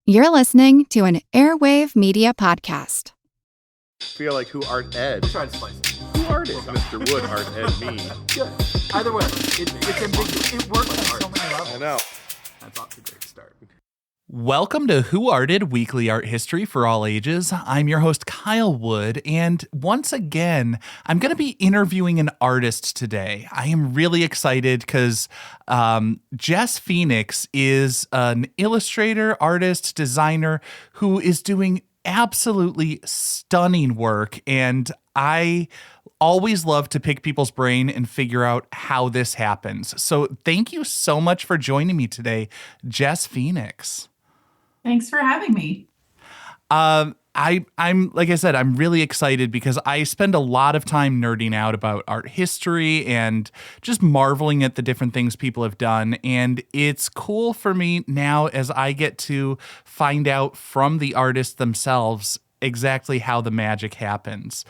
You're listening to an Airwave Media Podcast. Feel like who art Ed? Try to spice it. Who art is Mr. Wood, art Ed me? Yeah. Either way, it's ambiguous. It works on so many levels. I know. That's off to a great start. Welcome to Who Arted, weekly art history for all ages. I'm your host, Kyle Wood, and once again, I'm going to be interviewing an artist today. I am really excited because Jess Phoenix is an illustrator, artist, designer who is doing absolutely stunning work, and I always love to pick people's brain and figure out how this happens. So thank you so much for joining me today, Jess Phoenix. Thanks for having me. I'm like I said, I'm really excited because I spend a lot of time nerding out about art history and just marveling at the different things people have done. And it's cool for me now as I get to find out from the artists themselves exactly how the magic happens.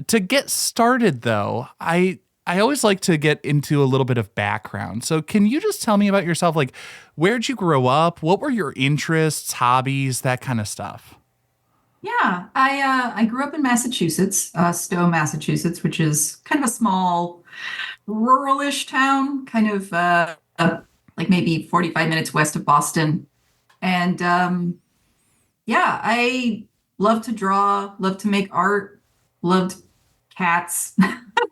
To get started, though, I always like to get into a little bit of background. So can you just tell me about yourself? Like, where'd you grow up? What were your interests, hobbies, that kind of stuff? Yeah, I grew up in Massachusetts, Stowe, Massachusetts, which is kind of a small, rural-ish town, kind of like maybe 45 minutes west of Boston. And yeah, I love to draw, love to make art, loved cats.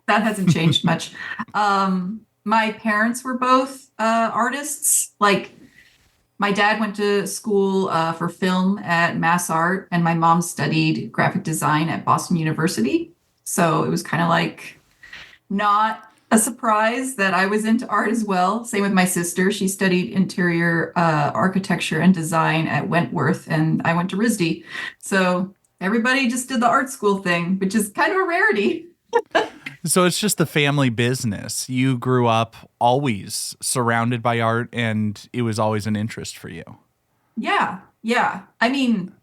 That hasn't changed much. My parents were both artists. Like, my dad went to school for film at Mass Art, and my mom studied graphic design at Boston University. So it was kind of like not a surprise that I was into art as well. Same with my sister. She studied interior architecture and design at Wentworth, and I went to RISD. So everybody just did the art school thing, which is kind of a rarity. So it's just the family business. You grew up always surrounded by art, and it was always an interest for you. Yeah. I mean,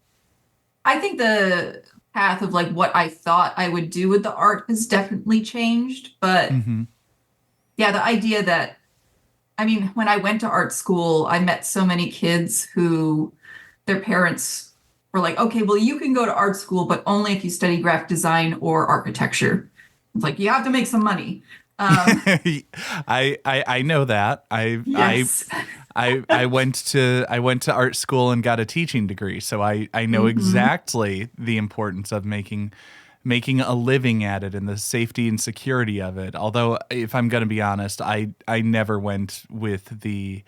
I think the path of like what I thought I would do with the art has definitely changed. But yeah, the idea that, I mean, when I went to art school, I met so many kids who their parents were like, okay, well, you can go to art school, but only if you study graphic design or architecture. It's like, you have to make some money. I know that. Yes. I went to art school and got a teaching degree, so I know exactly the importance of making a living at it and the safety and security of it. Although, if I'm going to be honest, I never went with the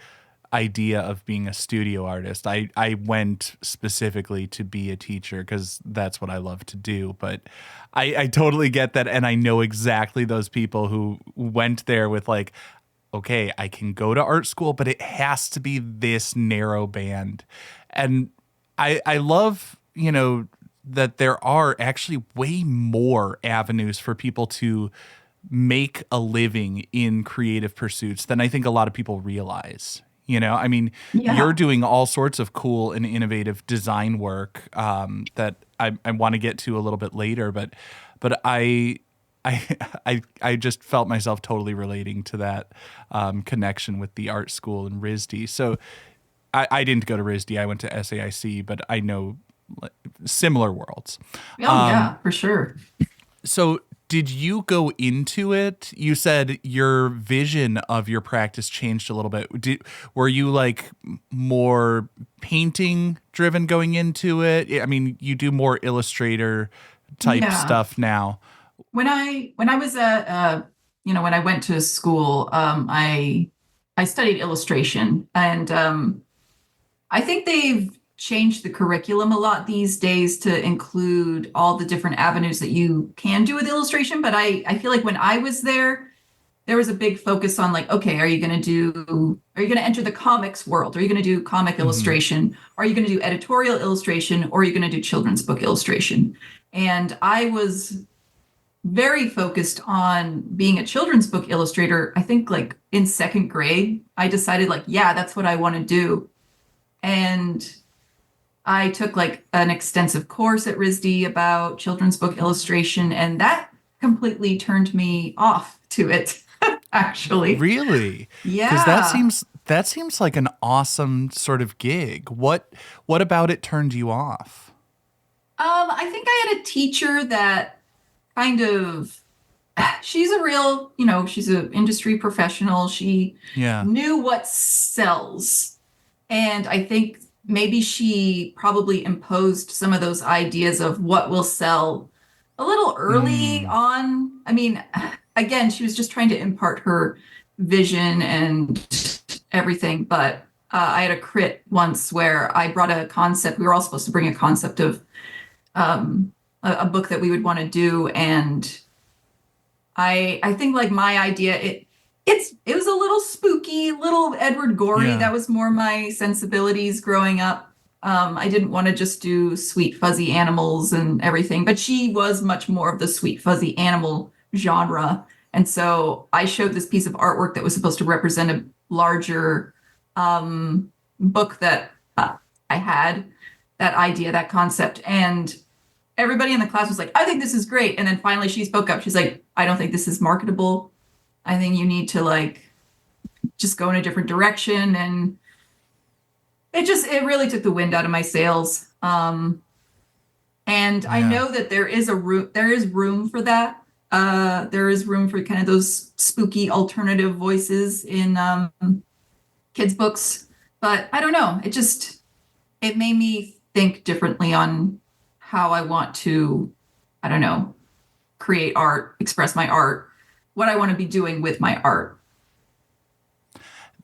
idea of being a studio artist. I went specifically to be a teacher because that's what I love to do. But I totally get that, and I know exactly those people who went there with like, okay, I can go to art school, but it has to be this narrow band. And I love, that there are actually way more avenues for people to make a living in creative pursuits than I think a lot of people realize. I mean, You're doing all sorts of cool and innovative design work that I want to get to a little bit later, but I just felt myself totally relating to that connection with the art school in RISD. So I didn't go to RISD. I went to SAIC, but I know similar worlds. Oh, yeah, for sure. So did you go into it? You said your vision of your practice changed a little bit. Were you like more painting driven going into it? I mean, you do more illustrator type stuff now. When I was when I went to school, I studied illustration, and I think they've changed the curriculum a lot these days to include all the different avenues that you can do with illustration. But I feel like when I was there was a big focus on like, okay, are you going to enter the comics world? Are you going to do comic illustration? Are you going to do editorial illustration? Or are you going to do children's book illustration? And I was very focused on being a children's book illustrator. I think like in second grade, I decided like, yeah, that's what I want to do. And I took like an extensive course at RISD about children's book illustration, and that completely turned me off to it, actually. Really? Yeah. Because That seems like an awesome sort of gig. What about it turned you off? I think I had a teacher that kind of, she's a real, she's an industry professional. She Yeah. knew what sells. And I think maybe she probably imposed some of those ideas of what will sell a little early on. I mean, again, she was just trying to impart her vision and everything. But I had a crit once where I brought a concept. We were all supposed to bring a concept of a book that we would want to do, and I think like my idea, it was a little spooky, little Edward Gorey. Yeah. That was more my sensibilities growing up. I didn't want to just do sweet fuzzy animals and everything, but she was much more of the sweet fuzzy animal genre. And so I showed this piece of artwork that was supposed to represent a larger book that I had, that idea, that concept. And everybody in the class was like, I think this is great. And then finally she spoke up. She's like, I don't think this is marketable. I think you need to like just go in a different direction. And it really took the wind out of my sails. And I know that there is room for that. There is room for kind of those spooky alternative voices in kids' books. But I don't know. It made me think differently on how I want to, I don't know, create art, express my art, what I want to be doing with my art.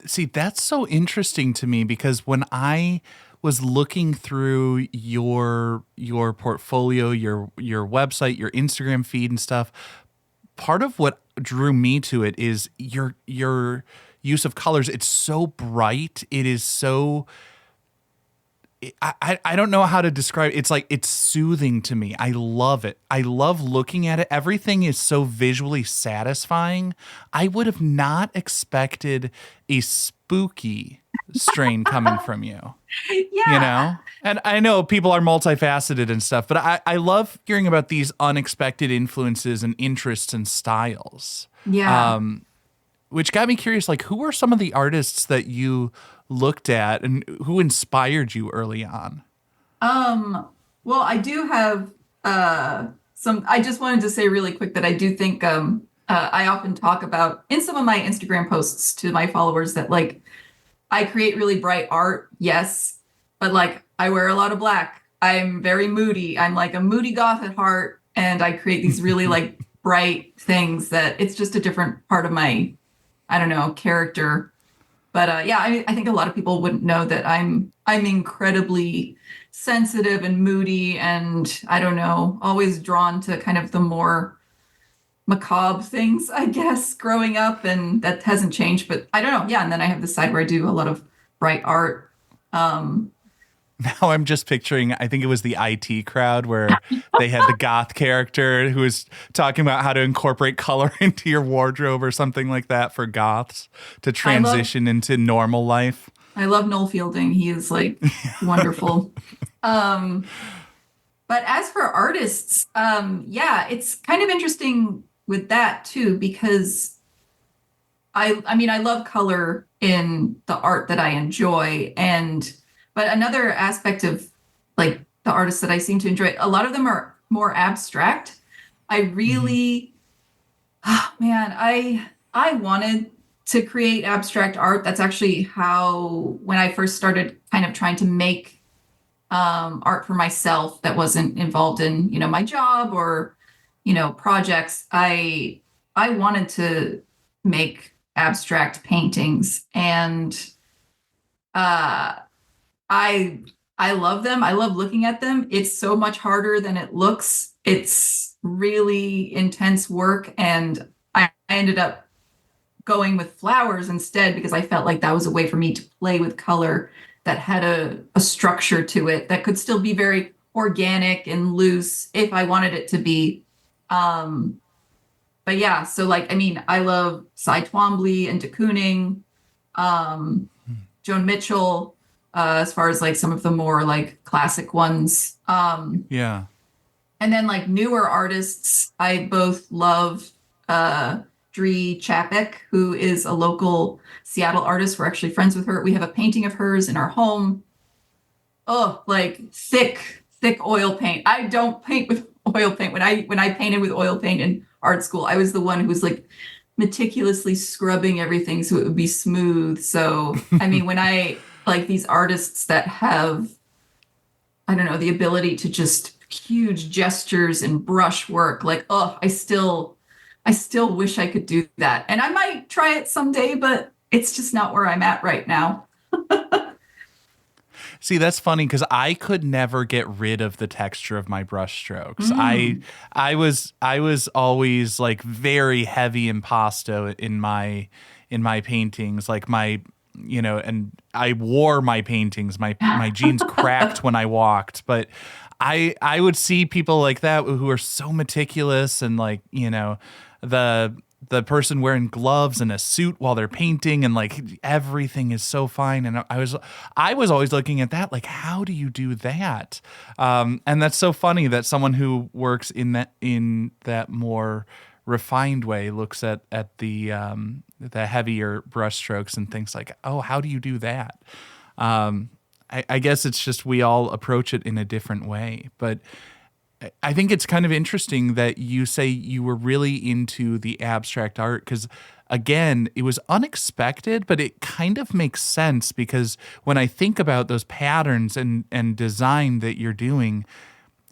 See, that's so interesting to me, because when I was looking through your portfolio, your website, your Instagram feed and stuff, part of what drew me to it is your use of colors. It's so bright. It is so, I don't know how to describe it. It's like, it's soothing to me. I love it. I love looking at it. Everything is so visually satisfying. I would have not expected a spooky strain coming from you. Yeah. And I know people are multifaceted and stuff, but I love hearing about these unexpected influences and interests and styles. Yeah. Which got me curious, like, who are some of the artists that you looked at and who inspired you early on? Well, I do have I just wanted to say really quick that I do think I often talk about in some of my Instagram posts to my followers that like I create really bright art, yes, but like I wear a lot of black. I'm very moody. I'm like a moody goth at heart, and I create these really like bright things that it's just a different part of my, I don't know, character. But yeah, I think a lot of people wouldn't know that I'm incredibly sensitive and moody, and I don't know, always drawn to kind of the more macabre things, I guess, growing up, and that hasn't changed. But I don't know. Yeah, and then I have this side where I do a lot of bright art. Now I'm just picturing, I think it was the IT crowd where they had the goth character who was talking about how to incorporate color into your wardrobe or something like that for goths to transition into normal life. I love Noel Fielding. He is like wonderful. But as for artists, yeah, it's kind of interesting with that too, because I mean, I love color in the art that I enjoy. But another aspect of like the artists that I seem to enjoy, a lot of them are more abstract. I really, oh man, I wanted to create abstract art. That's actually how, when I first started kind of trying to make art for myself that wasn't involved in, my job or, projects, I wanted to make abstract paintings, and I love them. I love looking at them. It's so much harder than it looks. It's really intense work, and I ended up going with flowers instead because I felt like that was a way for me to play with color that had a structure to it that could still be very organic and loose if I wanted it to be. But yeah, so like, I mean, I love Cy Twombly and de Kooning, Joan Mitchell, as far as like some of the more like classic ones. Yeah. And then like newer artists, I both love Audrey Chapek, who is a local Seattle artist. We're actually friends with her. We have a painting of hers in our home. Oh, like thick oil paint. I don't paint with oil paint. When I painted with oil paint in art school, I was the one who was like meticulously scrubbing everything so it would be smooth. So, I mean, when I like these artists that have, I don't know, the ability to just huge gestures and brush work, like, oh, I still wish I could do that. And I might try it someday, but it's just not where I'm at right now. See, that's funny because I could never get rid of the texture of my brush strokes. I was always like very heavy impasto in my paintings, like my, you know, and I wore my paintings. My jeans cracked when I walked, but I would see people like that who are so meticulous and like, you know, the person wearing gloves and a suit while they're painting and like everything is so fine. And I was always looking at that, like, how do you do that? And that's so funny that someone who works in that more refined way looks at the heavier brush strokes and thinks like, oh, how do you do that? I guess it's just, we all approach it in a different way, but I think it's kind of interesting that you say you were really into the abstract art because, again, it was unexpected, but it kind of makes sense because when I think about those patterns and design that you're doing,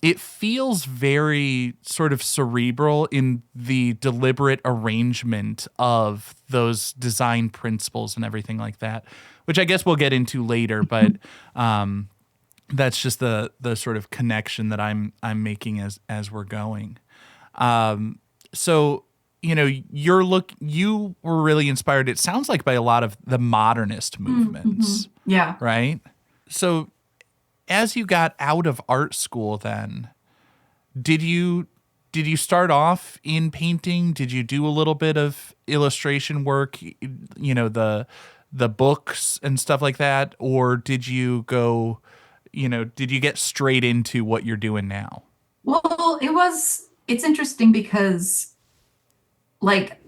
it feels very sort of cerebral in the deliberate arrangement of those design principles and everything like that, which I guess we'll get into later, but that's just the sort of connection that I'm making as we're going. So, you know, you were really inspired, it sounds like, by a lot of the modernist movements. Mm-hmm. Yeah. Right? So as you got out of art school then, did you start off in painting? Did you do a little bit of illustration work, you know, the books and stuff like that? Or did you go, you know, did you get straight into what you're doing now? Well, it's interesting because like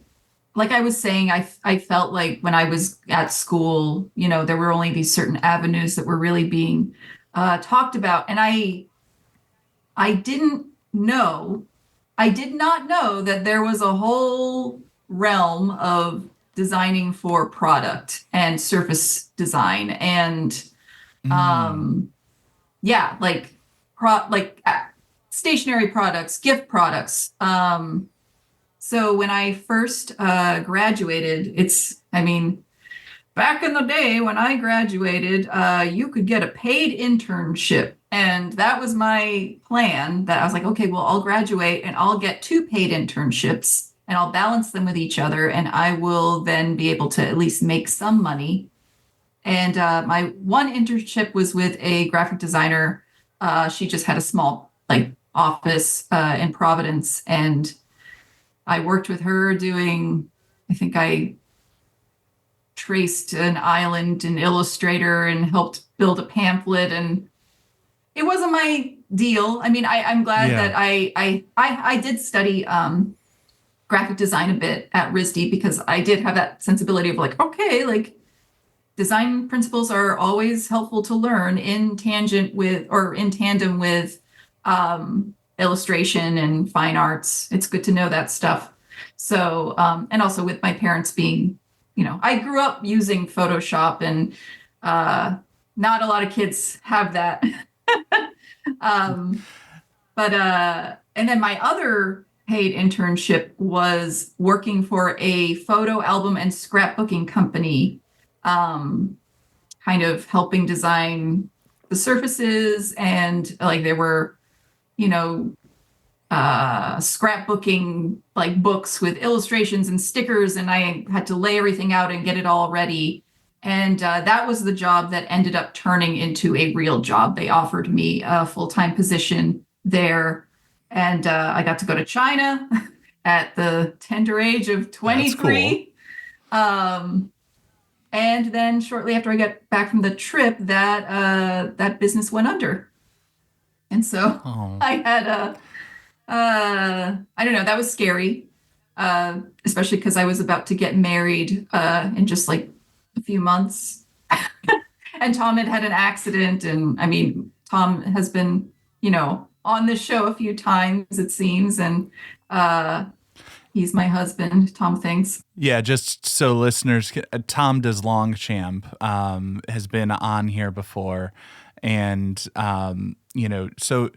I was saying, I felt like when I was at school, you know, there were only these certain avenues that were really being talked about. And I did not know that there was a whole realm of designing for product and surface design and yeah, like stationary products, gift products. So when I first graduated, back in the day when I graduated, you could get a paid internship. And that was my plan, that I was like, okay, well, I'll graduate and I'll get 2 paid internships and I'll balance them with each other. And I will then be able to at least make some money. And my one internship was with a graphic designer. She just had a small office in Providence. And I worked with her I traced an island in Illustrator and helped build a pamphlet. And it wasn't my deal. I mean, I'm glad that I did study graphic design a bit at RISD because I did have that sensibility of like, okay, like design principles are always helpful to learn in tandem with illustration and fine arts. It's good to know that stuff. So, and also with my parents being, you know, I grew up using Photoshop and not a lot of kids have that. And then my other paid internship was working for a photo album and scrapbooking company, kind of helping design the surfaces, and like there were, you know, scrapbooking like books with illustrations and stickers, and I had to lay everything out and get it all ready. And that was the job that ended up turning into a real job. They offered me a full-time position there, and I got to go to China at the tender age of 23. That's cool. And then shortly after I got back from the trip, that business went under. And so I had I don't know, that was scary. especially because I was about to get married in just like a few months. And Tom had had an accident. And I mean, Tom has been, on this show a few times, it seems. And he's my husband, Tom thinks. Yeah, just so listeners, Tom does Longchamp, has been on here before. And, so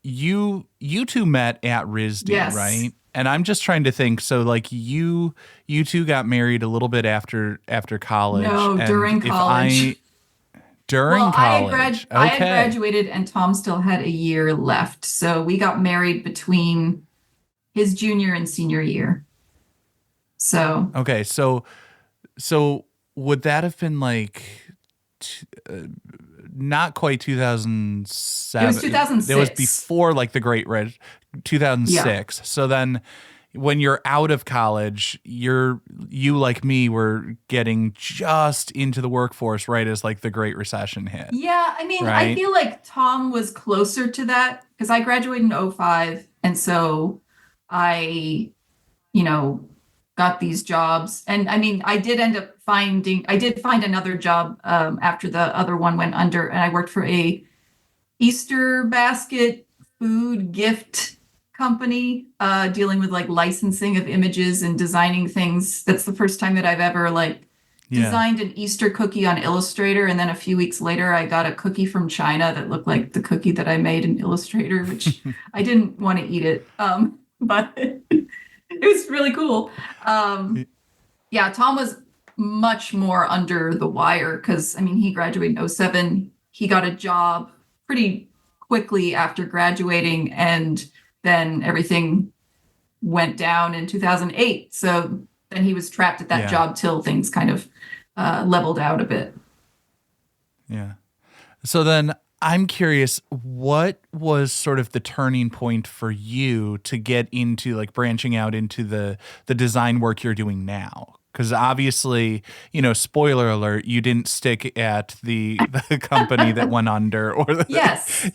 you two met at RISD, Yes. right? And I'm just trying to think. So, like, you two got married a little bit after college. No, and during college. During college. I had graduated and Tom still had a year left. So we got married between his junior and senior year. So. Okay. So would that have been like not quite 2007? It was 2006. It was before like the Great 2006. Yeah. So then when you're out of college, you like me were getting just into the workforce right as like the Great Recession hit. Yeah, I mean, right? I feel like Tom was closer to that because I graduated in 2005, and so I, got these jobs. And I mean, I did find another job after the other one went under, and I worked for a Easter basket food gift company dealing with like licensing of images and designing things. That's the first time that I've ever designed an Easter cookie on Illustrator, and then a few weeks later I got a cookie from China that looked like the cookie that I made in Illustrator, which I didn't want to eat it, but it was really cool. Yeah, Tom was much more under the wire because I mean he graduated in 2007. He got a job pretty quickly after graduating, and then everything went down in 2008. So then he was trapped at that job till things kind of leveled out a bit. Yeah. So then I'm curious, what was sort of the turning point for you to get into like branching out into the design work you're doing now? Because obviously, spoiler alert, you didn't stick at the company that went under, or yes,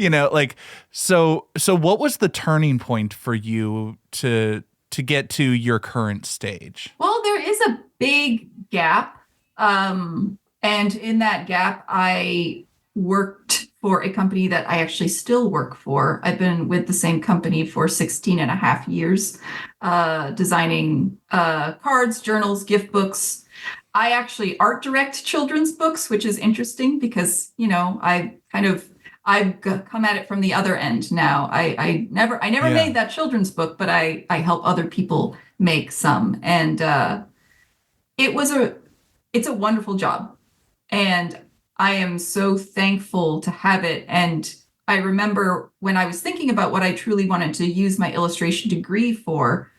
so what was the turning point for you to get to your current stage? Well, there is a big gap, and in that gap, I worked for a company that I actually still work for. I've been with the same company for 16 and a half years, designing cards, journals, gift books. I actually art direct children's books, which is interesting because, I've come at it from the other end now. I never made that children's book, but I help other people make some. And it's a wonderful job. And I am so thankful to have it. And I remember when I was thinking about what I truly wanted to use my illustration degree for,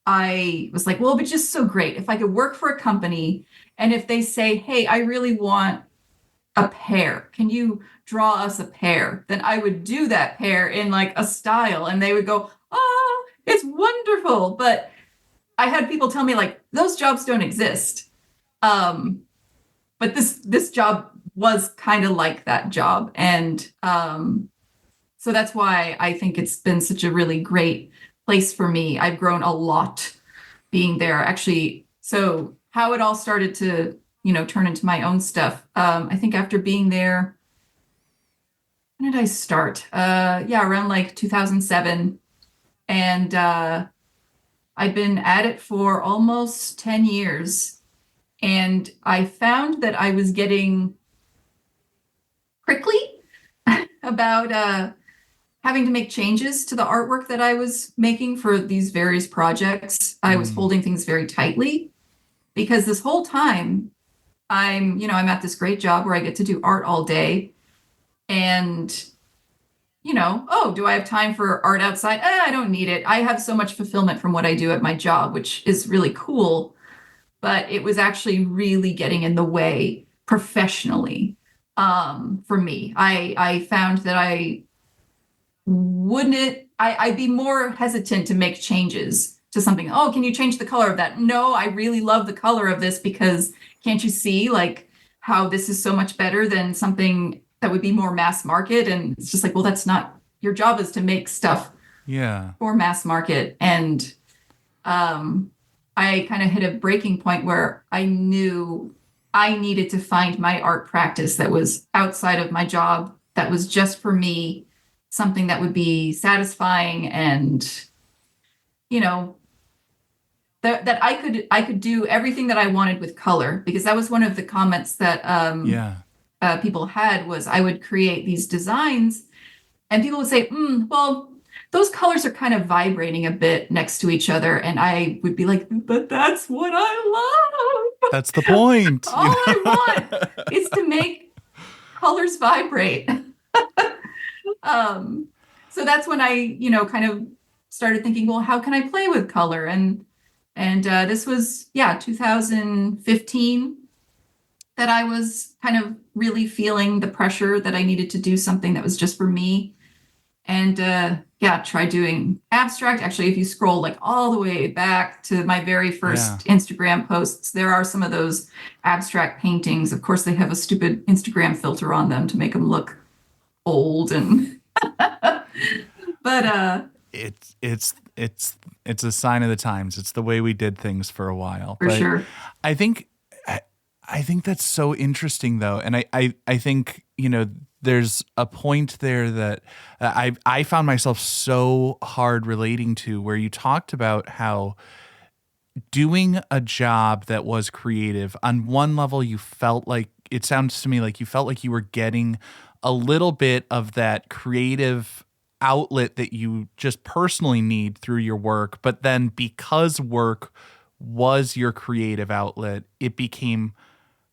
I was like, well, it'd be just so great if I could work for a company and if they say, hey, I really want a pear. Can you draw us a pear? Then I would do that pear in like a style and they would go, oh, it's wonderful. But I had people tell me like, those jobs don't exist. But this job was kind of like that job. And so that's why I think it's been such a really great place for me. I've grown a lot being there. Actually, so how it all started to, turn into my own stuff. I think after being there, when did I start? Around like 2007. And I've been at it for almost 10 years. And I found that I was getting prickly about having to make changes to the artwork that I was making for these various projects. I was holding things very tightly because this whole time I'm at this great job where I get to do art all day. And, do I have time for art outside? I don't need it. I have so much fulfillment from what I do at my job, which is really cool. But it was actually really getting in the way professionally for me. I found that I'd be more hesitant to make changes to something. Oh, can you change the color of that? No, I really love the color of this because can't you see like how this is so much better than something that would be more mass market? And it's just like, well, that's not your job, is to make stuff for mass market. And I kind of hit a breaking point where I knew I needed to find my art practice that was outside of my job, that was just for me, something that would be satisfying and, you know, that I could do everything that I wanted with color, because that was one of the comments that Yeah. people had, was I would create these designs and people would say, well, those colors are kind of vibrating a bit next to each other. And I would be like, but that's what I love. That's the point. All I want is to make colors vibrate. So that's when I, kind of started thinking, well, how can I play with color? And this was, 2015, that I was kind of really feeling the pressure that I needed to do something that was just for me. And try doing abstract. Actually, if you scroll like all the way back to my very first Instagram posts, there are some of those abstract paintings. Of course, they have a stupid Instagram filter on them to make them look old, and but it's a sign of the times. It's the way we did things for a while. For sure. I think that's so interesting though. And I think, there's a point there that I found myself so hard relating to, where you talked about how doing a job that was creative, on one level, you felt like, it sounds to me like you felt like you were getting a little bit of that creative outlet that you just personally need through your work. But then because work was your creative outlet, it became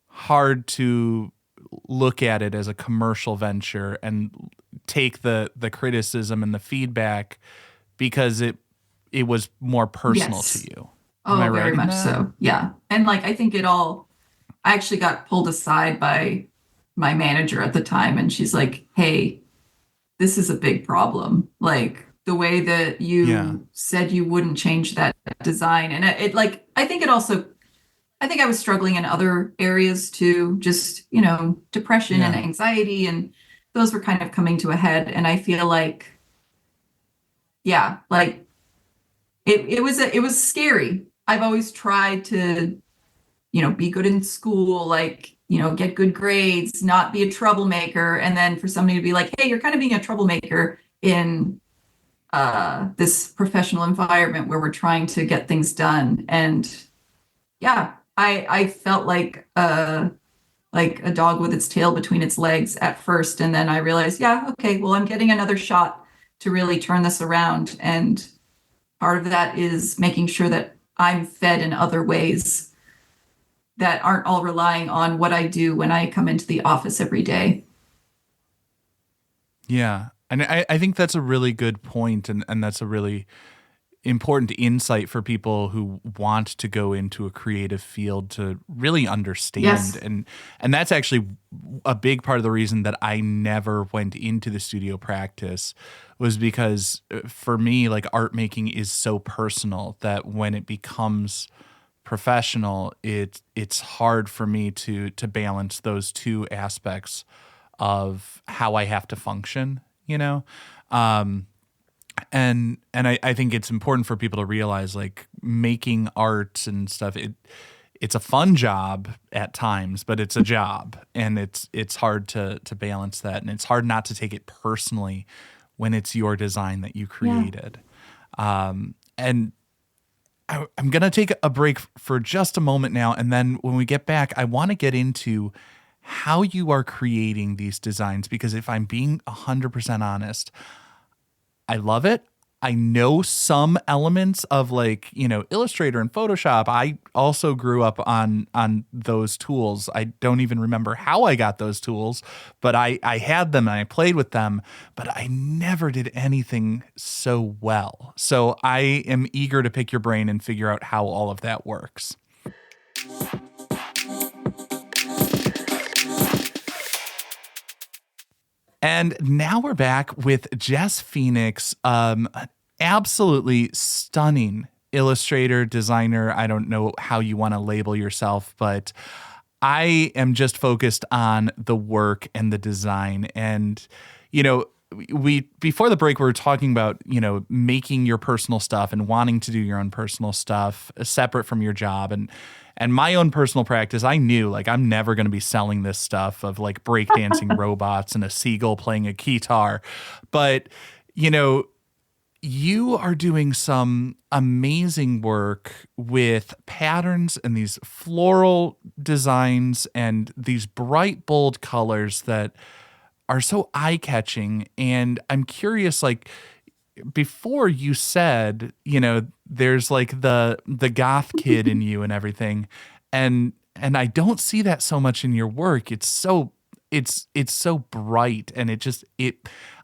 hard to look at it as a commercial venture and take the criticism and the feedback, because it was more personal to you. Oh, very much so. Yeah. And I think I actually got pulled aside by my manager at the time, and she's like, hey, this is a big problem. Like, the way that you said you wouldn't change that design. And I think I was struggling in other areas too, just, depression and anxiety, and those were kind of coming to a head. And I feel like, it was scary. I've always tried to, be good in school, get good grades, not be a troublemaker. And then for somebody to be like, hey, you're kind of being a troublemaker in this professional environment where we're trying to get things done. And I felt like a dog with its tail between its legs at first. And then I realized, okay, well, I'm getting another shot to really turn this around. And part of that is making sure that I'm fed in other ways that aren't all relying on what I do when I come into the office every day. Yeah. And I think that's a really good point, and that's a really important insight for people who want to go into a creative field to really understand. Yes. And that's actually a big part of the reason that I never went into the studio practice, was because for me, art making is so personal that when it becomes professional, it's hard for me to balance those two aspects of how I have to function, And I think it's important for people to realize, making art and stuff, it's a fun job at times, but it's a job, and it's hard to balance that, and it's hard not to take it personally when it's your design that you created. And I'm going to take a break for just a moment now, and then when we get back, I want to get into how you are creating these designs, because if I'm being 100% honest, I love it. I know some elements of Illustrator and Photoshop. I also grew up on those tools. I don't even remember how I got those tools, but I had them and I played with them, but I never did anything so well. So I am eager to pick your brain and figure out how all of that works. And now we're back with Jess Phoenix, absolutely stunning illustrator, designer. I don't know how you want to label yourself, but I am just focused on the work and the design. And, we before the break we were talking about, making your personal stuff and wanting to do your own personal stuff separate from your job, and my own personal practice. I knew like I'm never going to be selling this stuff of like breakdancing robots and a seagull playing a guitar, but you are doing some amazing work with patterns and these floral designs and these bright, bold colors that are so eye-catching. And I'm curious, like, before you said, there's like the goth kid in you and everything. And I don't see that so much in your work. It's so bright, and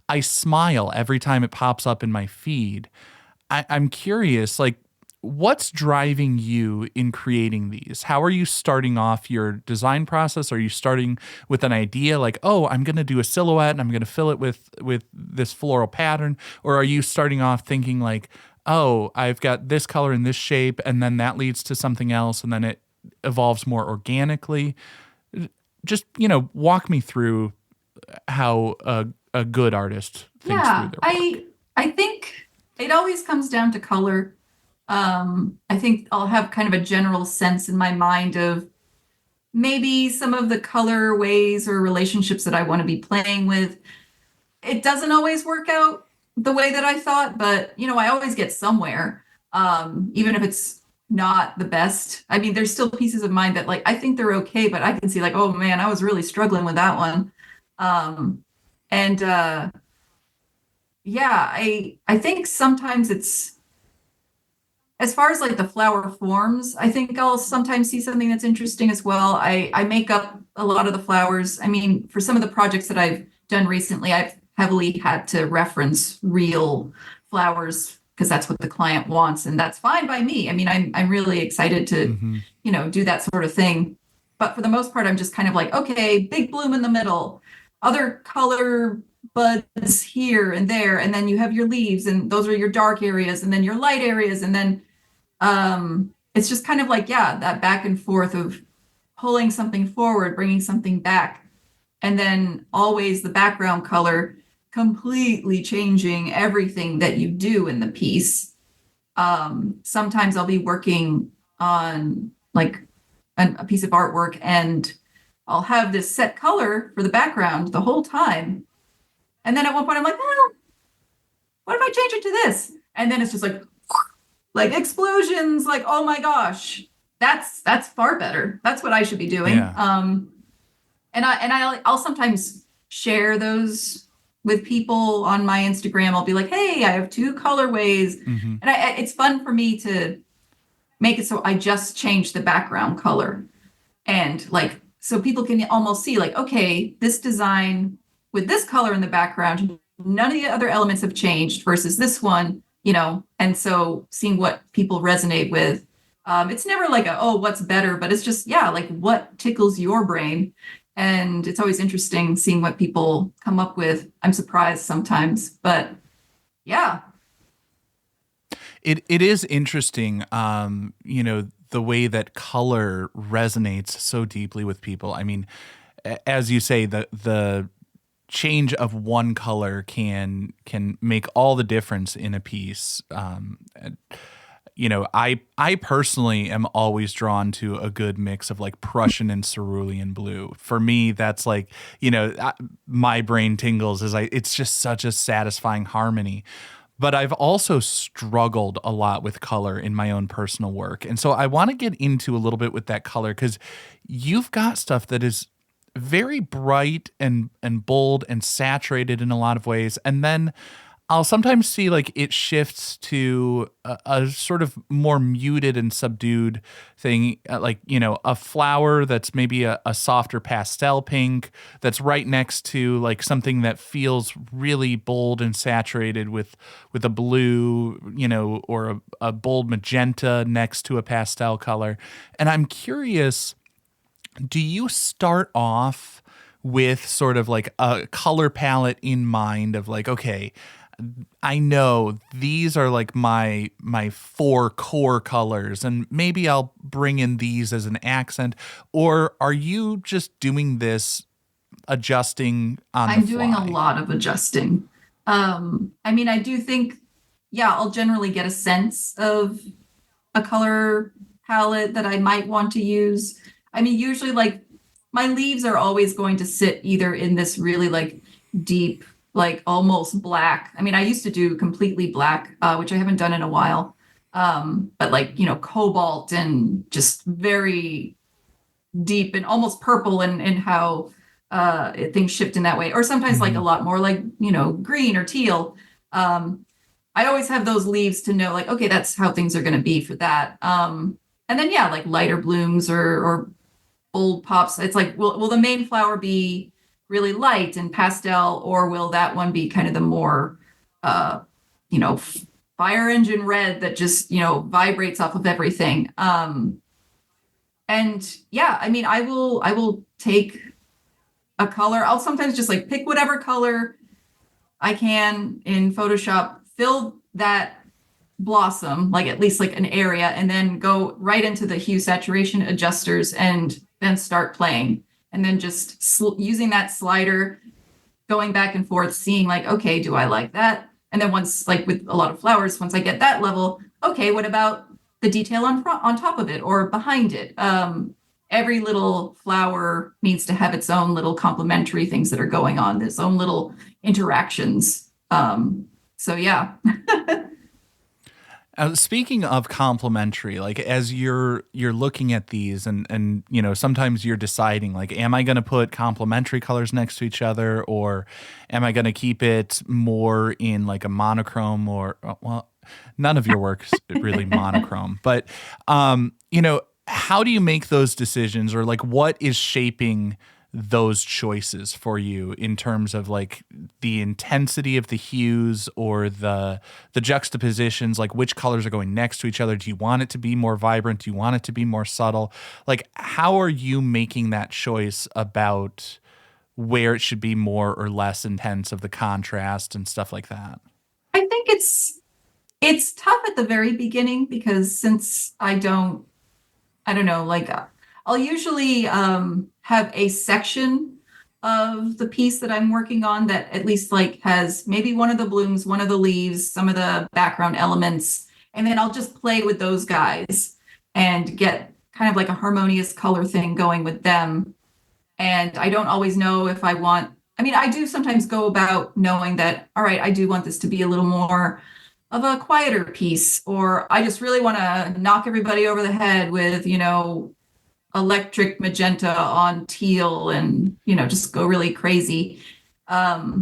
I smile every time it pops up in my feed. I'm curious, like, what's driving you in creating these? How are you starting off your design process? Are you starting with an idea like, oh, I'm going to do a silhouette and I'm going to fill it with this floral pattern? Or are you starting off thinking like, oh, I've got this color in this shape, and then that leads to something else, and then it evolves more organically? Just, walk me through how a good artist thinks through their work. I think it always comes down to color. I think I'll have kind of a general sense in my mind of maybe some of the color ways or relationships that I want to be playing with. It doesn't always work out the way that I thought, but I always get somewhere, even if it's not the best. I mean, there's still pieces of mine that like I think they're okay, but I can see like, oh man, I was really struggling with that one. And I think sometimes it's, as far as like the flower forms, I think I'll sometimes see something that's interesting as well. I make up a lot of the flowers. I mean, for some of the projects that I've done recently, I've heavily had to reference real flowers because that's what the client wants, and that's fine by me. I mean, I'm really excited to, do that sort of thing. But for the most part, I'm just kind of like, okay, big bloom in the middle, other color buds here and there, and then you have your leaves, and those are your dark areas, and then your light areas, and then it's just kind of like, that back and forth of pulling something forward, bringing something back, and then always the background color completely changing everything that you do in the piece. Sometimes I'll be working on like a piece of artwork, and I'll have this set color for the background the whole time. And then at one point I'm like, well, what if I change it to this? And then it's just like explosions, like, oh my gosh, that's far better. That's what I should be doing. Yeah. I'll sometimes share those with people on my Instagram. I'll be like, hey, I have 2 colorways. Mm-hmm. And it's fun for me to make it so I just change the background color. And like, so people can almost see like, okay, this design with this color in the background, none of the other elements have changed versus this one, and so seeing what people resonate with. It's never like what's better, but it's just, like what tickles your brain. And it's always interesting seeing what people come up with. I'm surprised sometimes, but yeah. It is interesting, the way that color resonates so deeply with people. I mean, as you say, the change of one color can make all the difference in a piece. I personally am always drawn to a good mix of like Prussian and cerulean blue. For me, that's like, my brain tingles it's just such a satisfying harmony. But I've also struggled a lot with color in my own personal work. And so I want to get into a little bit with that color, because you've got stuff that is very bright and bold and saturated in a lot of ways. And then I'll sometimes see like it shifts to a sort of more muted and subdued thing, like, a flower that's maybe a softer pastel pink that's right next to like something that feels really bold and saturated with a blue, or a bold magenta next to a pastel color. And I'm curious, do you start off with sort of like a color palette in mind of like, okay, I know these are like my 4 core colors, and maybe I'll bring in these as an accent? Or are you just doing this adjusting on the fly? I'm doing a lot of adjusting. I mean, I do think, yeah, I'll generally get a sense of a color palette that I might want to use. I mean, usually like my leaves are always going to sit either in this really like deep, like almost black. I mean, I used to do completely black, which I haven't done in a while. But like, cobalt and just very deep and almost purple and how things shift in that way. Or sometimes like a lot more like, green or teal. I always have those leaves to know like, okay, that's how things are going to be for that. And then, yeah, like lighter blooms or bold pops. It's like, will the main flower be really light and pastel, or will that one be kind of the more, you know, fire engine red that just, vibrates off of everything? And yeah, I mean, I will take a color. I'll sometimes just like pick whatever color I can in Photoshop, fill that blossom, like at least like an area, and then go right into the hue saturation adjusters and then start playing. And then just using that slider, going back and forth, seeing like, okay, do I like that? And then once, like with a lot of flowers, once I get that level, okay, what about the detail on top of it or behind it? Every little flower needs to have its own little complementary things that are going on, its own little interactions. So yeah. Speaking of complementary, like as you're looking at these and sometimes you're deciding like, am I going to put complementary colors next to each other, or am I going to keep it more in like a monochrome, or well, none of your work's really monochrome, but how do you make those decisions, or like what is shaping those choices for you in terms of like the intensity of the hues or the juxtapositions, like which colors are going next to each other? Do you want it to be more vibrant? Do you want it to be more subtle? Like, how are you making that choice about where it should be more or less intense of the contrast and stuff like that? I think it's tough at the very beginning because since I don't know, like I'll usually have a section of the piece that I'm working on that at least like has maybe one of the blooms, one of the leaves, some of the background elements, and then I'll just play with those guys and get kind of like a harmonious color thing going with them. And I don't always know if I mean, I do sometimes go about knowing that, all right, I do want this to be a little more of a quieter piece, or I just really want to knock everybody over the head with, electric magenta on teal and, just go really crazy. But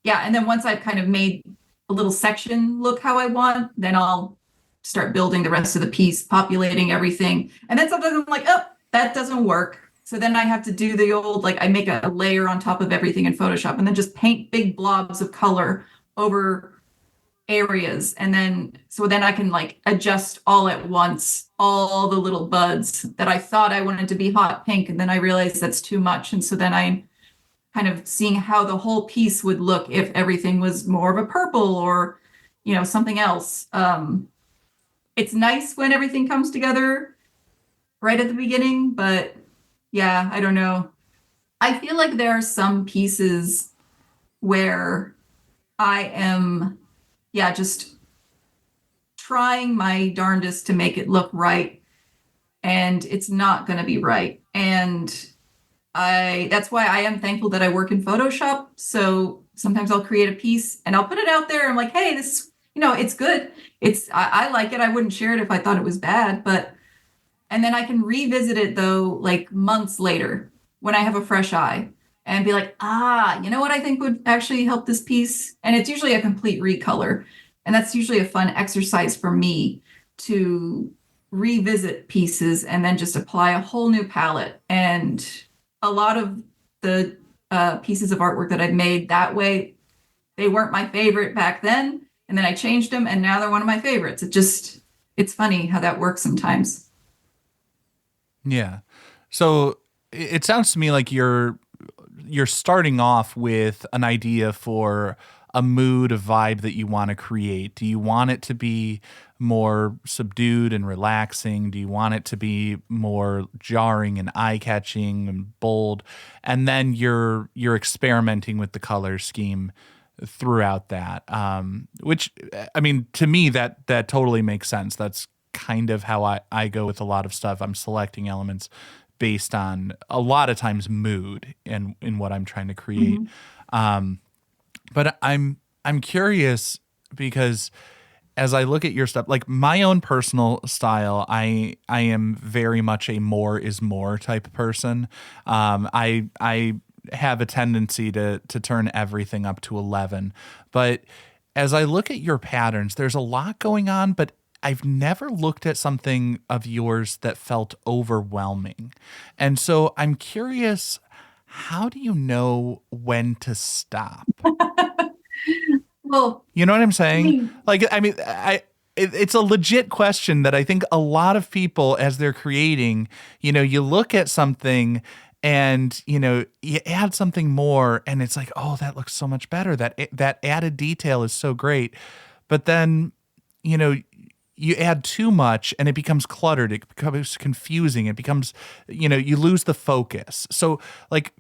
yeah, and then once I've kind of made a little section look how I want, then I'll start building the rest of the piece, populating everything. And then sometimes I'm like, oh, that doesn't work. So then I have to do the old, like I make a layer on top of everything in Photoshop and then just paint big blobs of color over areas. And then I can like adjust all at once, all the little buds that I thought I wanted to be hot pink. And then I realized that's too much. And so then I'm kind of seeing how the whole piece would look if everything was more of a purple or, something else. It's nice when everything comes together right at the beginning, but yeah, I don't know. I feel like there are some pieces where I am, yeah, just trying my darndest to make it look right, and it's not going to be right. And that's why I am thankful that I work in Photoshop. So sometimes I'll create a piece and I'll put it out there. I'm like, hey, this, it's good. I like it. I wouldn't share it if I thought it was bad, and then I can revisit it though, like months later when I have a fresh eye and be like, you know what I think would actually help this piece? And it's usually a complete recolor. And that's usually a fun exercise for me to revisit pieces and then just apply a whole new palette. And a lot of the pieces of artwork that I've made that way, they weren't my favorite back then. And then I changed them and now they're one of my favorites. It's funny how that works sometimes. Yeah. So it sounds to me like you're starting off with an idea for a mood, a vibe that you want to create? Do you want it to be more subdued and relaxing? Do you want it to be more jarring and eye-catching and bold? And then you're experimenting with the color scheme throughout that, which, I mean, to me, that totally makes sense. That's kind of how I go with a lot of stuff. I'm selecting elements based on a lot of times mood and in what I'm trying to create. But I'm curious because as I look at your stuff, like my own personal style, I am very much a more is more type of person. I have a tendency to turn everything up to 11. But as I look at your patterns, there's a lot going on, but I've never looked at something of yours that felt overwhelming. And so I'm curious, how do you know when to stop? Well, You know what I'm saying? It's a legit question that I think a lot of people, as they're creating, you look at something and, you add something more and it's like, oh, that looks so much better. That added detail is so great. But then, you add too much and it becomes cluttered. It becomes confusing. It becomes, you lose the focus. So like,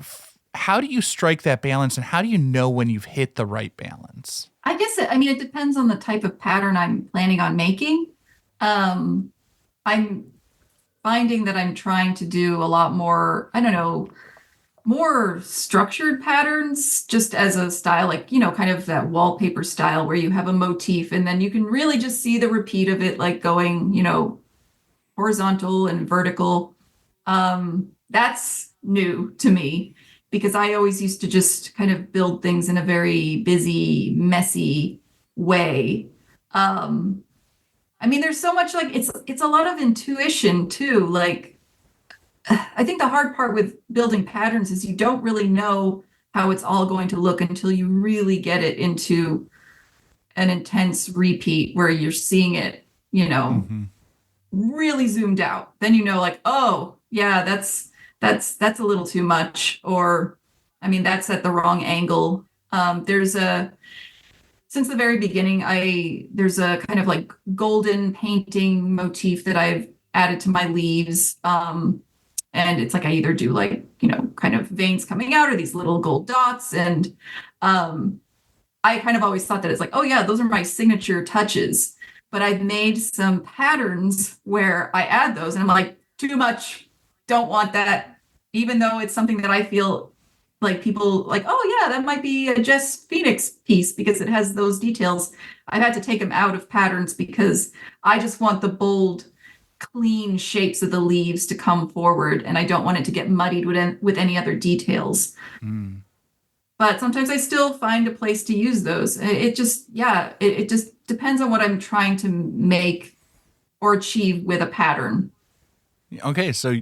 how do you strike that balance and how do you know when you've hit the right balance? I guess it depends on the type of pattern I'm planning on making. I'm finding that I'm trying to do a lot more, more structured patterns just as a style, like, kind of that wallpaper style where you have a motif and then you can really just see the repeat of it, like going, horizontal and vertical. That's new to me because I always used to just kind of build things in a very busy, messy way. There's so much, like, it's a lot of intuition too. Like, I think the hard part with building patterns is you don't really know how it's all going to look until you really get it into an intense repeat where you're seeing it, really zoomed out. Then like, oh yeah, that's a little too much, or that's at the wrong angle. Since the very beginning, there's a kind of like golden painting motif that I've added to my leaves. And it's like I either do like, kind of veins coming out or these little gold dots. And I kind of always thought that it's like, oh yeah, those are my signature touches. But I've made some patterns where I add those and I'm like, too much, don't want that. Even though it's something that I feel like people like, oh yeah, that might be a Jess Phoenix piece because it has those details. I've had to take them out of patterns because I just want the bold, clean shapes of the leaves to come forward, and I don't want it to get muddied with any other details. But sometimes I still find a place to use those. It just depends on what I'm trying to make or achieve with a pattern. Okay, so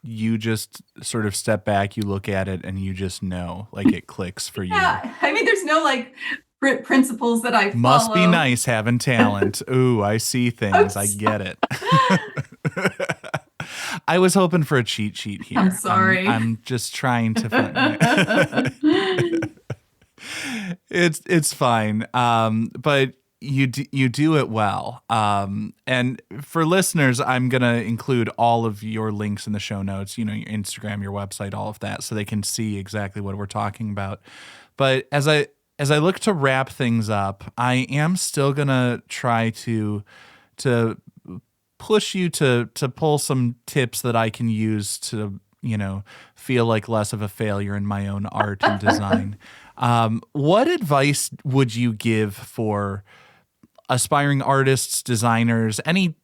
you just sort of step back, you look at it, and you just know, like it clicks for you. Yeah, there's no like principles that I follow. Must be nice having talent. Ooh, I see things. I get it. I was hoping for a cheat sheet here. I'm sorry. I'm just trying to find It's fine. But you do it well. And for listeners, I'm going to include all of your links in the show notes, your Instagram, your website, all of that, so they can see exactly what we're talking about. But as I look to wrap things up, I am still going to try to push you to pull some tips that I can use to, feel like less of a failure in my own art and design. What advice would you give for aspiring artists, designers, any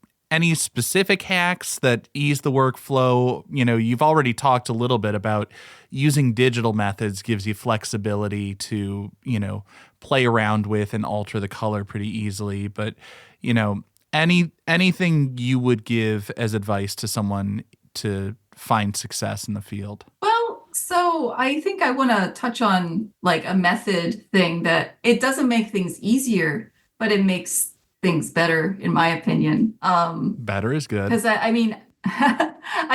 specific hacks that ease the workflow? You've already talked a little bit about using digital methods gives you flexibility to, play around with and alter the color pretty easily. But, anything you would give as advice to someone to find success in the field? Well, so I think I want to touch on like a method thing that it doesn't make things easier, but it makes things better, in my opinion. Better is good. Because I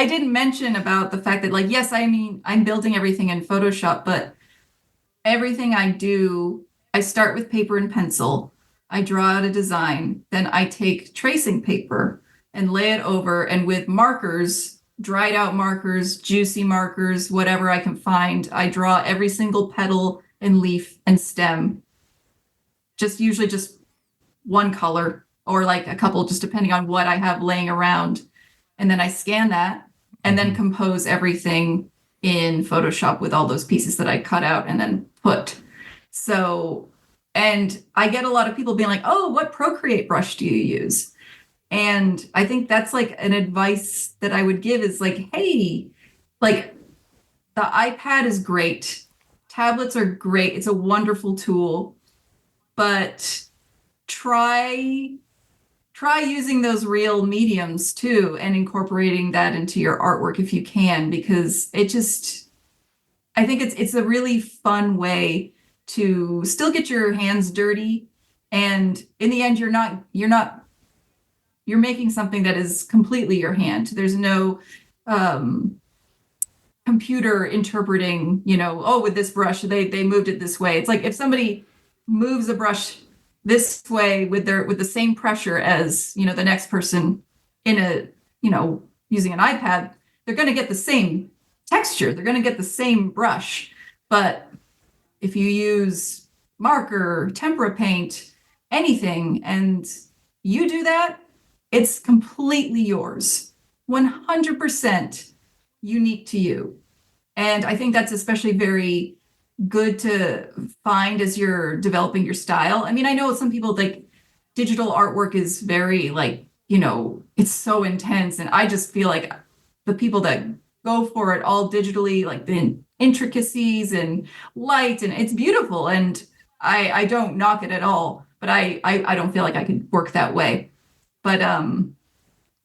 didn't mention about the fact that, like, yes, I'm building everything in Photoshop, but everything I do I start with paper and pencil. I draw out a design. Then I take tracing paper and lay it over, and with markers, dried out markers, juicy markers, whatever I can find, I draw every single petal and leaf and stem. Just usually just one color or like a couple, just depending on what I have laying around. And then I scan that and then compose everything in Photoshop with all those pieces that I cut out and then put. So, and I get a lot of people being like, oh, what Procreate brush do you use? And I think that's like an advice that I would give is like, hey, like the iPad is great. Tablets are great. It's a wonderful tool, but try using those real mediums too and incorporating that into your artwork if you can, because I think it's a really fun way to still get your hands dirty, and in the end you're making something that is completely your hand. There's no computer interpreting, oh, with this brush they moved it this way. It's like if somebody moves a brush this way with the same pressure as the next person in a using an iPad, they're going to get the same texture, they're going to get the same brush. But if you use marker, tempera paint, anything, and you do that, it's completely yours, 100% unique to you. And I think that's especially very good to find as you're developing your style. I mean, I know some people like digital artwork is very like, it's so intense. And I just feel like the people that go for it all digitally, like the intricacies and light, and it's beautiful. And I don't knock it at all, but I don't feel like I could work that way. But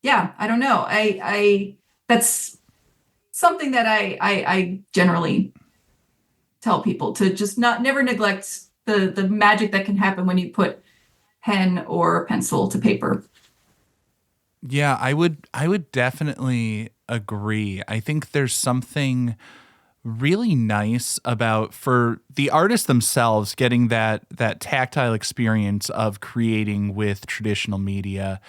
yeah, I don't know. I that's something that I generally tell people to just never neglect the magic that can happen when you put pen or pencil to paper. Yeah, I would definitely agree. I think there's something really nice about, for the artists themselves, getting that tactile experience of creating with traditional media.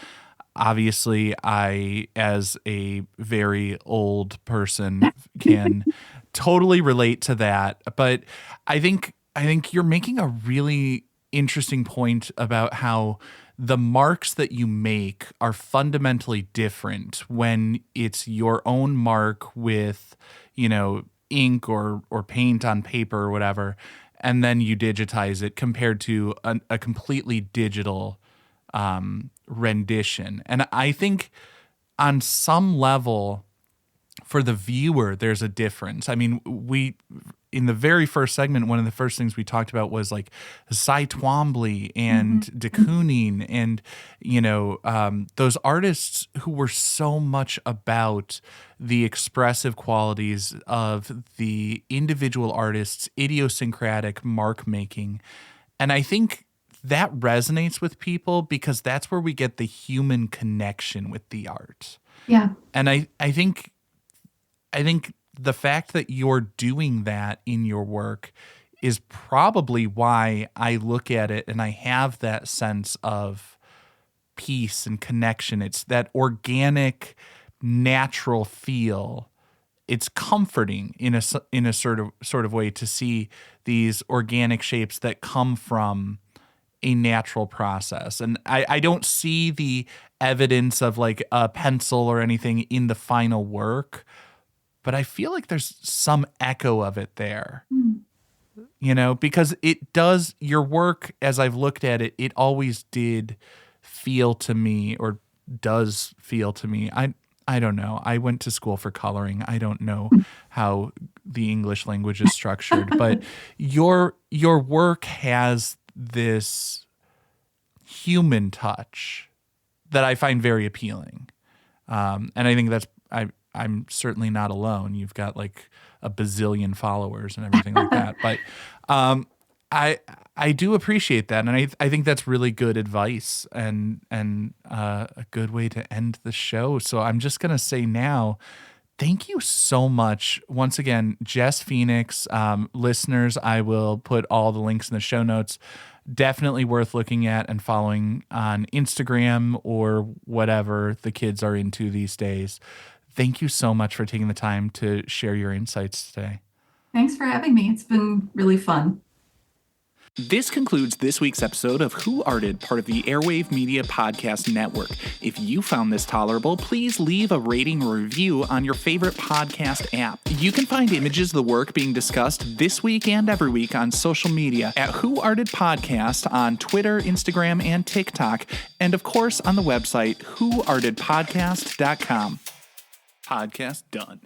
Obviously, I, as a very old person, can totally relate to that. But I think you're making a really interesting point about how the marks that you make are fundamentally different when it's your own mark with, ink or paint on paper or whatever, and then you digitize it compared to a completely digital rendition. And I think on some level, for the viewer, there's a difference. I mean, in the very first segment, one of the first things we talked about was like Cy Twombly and de Kooning and, those artists who were so much about the expressive qualities of the individual artist's idiosyncratic mark making. And I think that resonates with people because that's where we get the human connection with the art. Yeah. And I think the fact that you're doing that in your work is probably why I look at it and I have that sense of peace and connection. It's that organic, natural feel. It's comforting in a sort of way to see these organic shapes that come from a natural process. And I don't see the evidence of like a pencil or anything in the final work, but I feel like there's some echo of it there, because it does, your work, as I've looked at it, it always did feel to me, or does feel to me. I don't know. I went to school for coloring. I don't know how the English language is structured, but your work has this human touch that I find very appealing. And I think I'm certainly not alone. You've got like a bazillion followers and everything like that. But I do appreciate that. And I think that's really good advice and a good way to end the show. So I'm just going to say now, Thank you so much. Once again, Jess Phoenix. Listeners, I will put all the links in the show notes. Definitely worth looking at and following on Instagram or whatever the kids are into these days. Thank you so much for taking the time to share your insights today. Thanks for having me. It's been really fun. This concludes this week's episode of Who Arted, part of the Airwave Media Podcast Network. If you found this tolerable, please leave a rating or review on your favorite podcast app. You can find images of the work being discussed this week and every week on social media at Who Arted Podcast on Twitter, Instagram, and TikTok, and of course on the website whoartedpodcast.com. Podcast done.